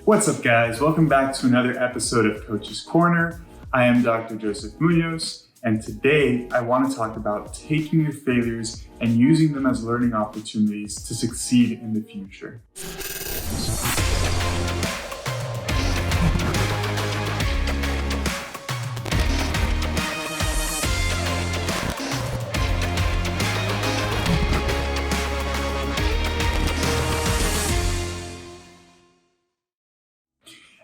What's up, guys? Welcome back to another episode of Coach's Corner. I am Dr. Joseph Munoz, and today I want to talk about taking your failures and using them as learning opportunities to succeed in the future.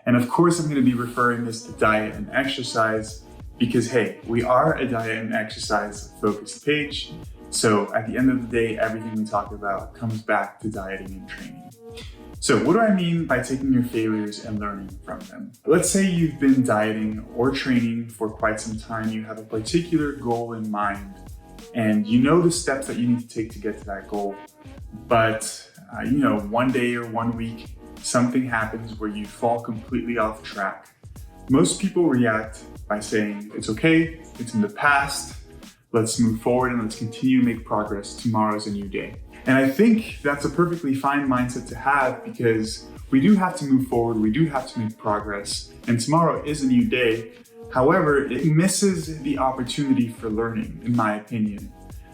And of course, I'm going to be referring this to diet and exercise because, hey, we are a diet and exercise focused page. So at the end of the day, everything we talk about comes back to dieting and training. So what do I mean by taking your failures and learning from them? Let's say you've been dieting or training for quite some time. You have a particular goal in mind and you know the steps that you need to take to get to that goal. But one day or 1 week, something happens where you fall completely off track. Most people react by saying, it's okay, it's in the past, let's move forward and let's continue to make progress. Tomorrow's a new day. And I think that's a perfectly fine mindset to have because we do have to move forward, we do have to make progress, and tomorrow is a new day. However, it misses the opportunity for learning, in my opinion.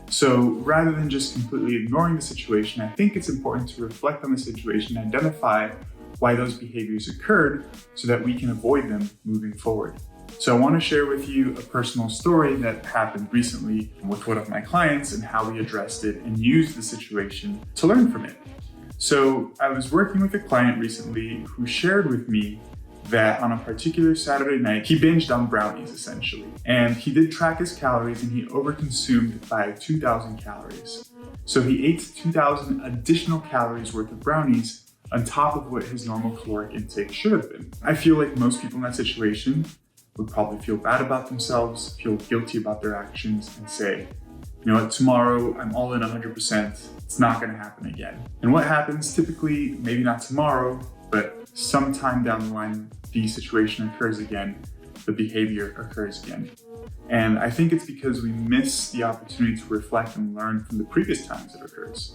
So rather than just completely ignoring the situation, I think it's important to reflect on the situation, identify why those behaviors occurred so that we can avoid them moving forward. So I want to share with you a personal story that happened recently with one of my clients and how we addressed it and used the situation to learn from it. So I was working with a client recently who shared with me that on a particular Saturday night, he binged on brownies essentially. And he did track his calories and he overconsumed by 2,000 calories. So he ate 2,000 additional calories worth of brownies on top of what his normal caloric intake should have been. I feel like most people in that situation would probably feel bad about themselves, feel guilty about their actions and say, you know what, tomorrow I'm all in 100%, it's not gonna happen again. And what happens typically, maybe not tomorrow, but sometime down the line, the situation occurs again, the behavior occurs again. And I think it's because we miss the opportunity to reflect and learn from the previous times it occurs.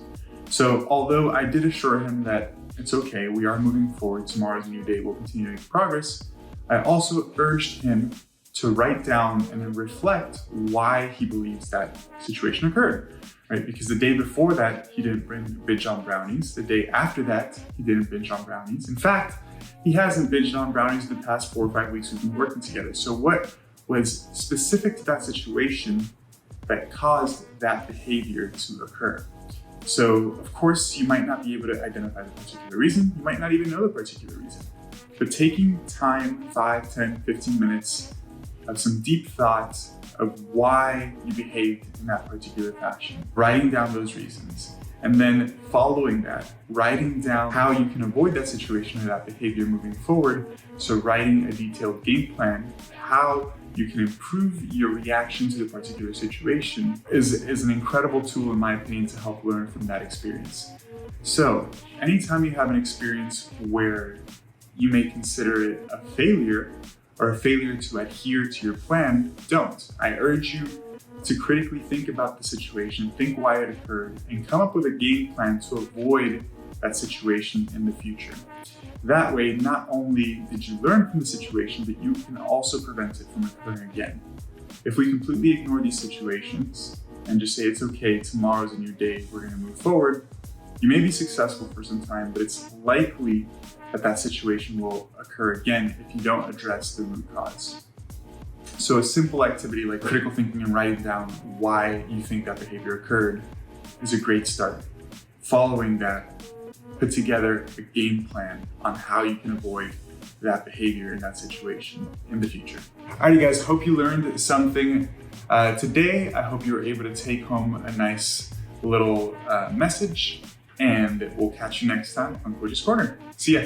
So although I did assure him that it's okay, we are moving forward, tomorrow's a new day, we'll continue to make progress, I also urged him to write down and then reflect why he believes that situation occurred, right? Because the day before that, he didn't binge on brownies. The day after that, he didn't binge on brownies. In fact, he hasn't binged on brownies in the past 4 or 5 weeks we've been working together. So what was specific to that situation that caused that behavior to occur? So of course, you might not be able to identify the particular reason. You might not even know the particular reason. But taking time, 5, 10, 15 minutes of some deep thoughts of why you behaved in that particular fashion, writing down those reasons, and then following that, writing down how you can avoid that situation or that behavior moving forward. So writing a detailed game plan, how you can improve your reaction to the particular situation is an incredible tool, in my opinion, to help learn from that experience. So anytime you have an experience where you may consider it a failure or a failure to adhere to your plan, don't. I urge you to critically think about the situation, think why it occurred, and come up with a game plan to avoid that situation in the future. That way, not only did you learn from the situation, but you can also prevent it from occurring again. If we completely ignore these situations and just say, it's okay, tomorrow's a new day, we're gonna move forward, you may be successful for some time, but it's likely that situation will occur again if you don't address the root cause. So a simple activity like critical thinking and writing down why you think that behavior occurred is a great start. Following that, put together a game plan on how you can avoid that behavior in that situation in the future. Alrighty guys, hope you learned something today. I hope you were able to take home a nice little message, and we'll catch you next time on Coach's Corner. See ya.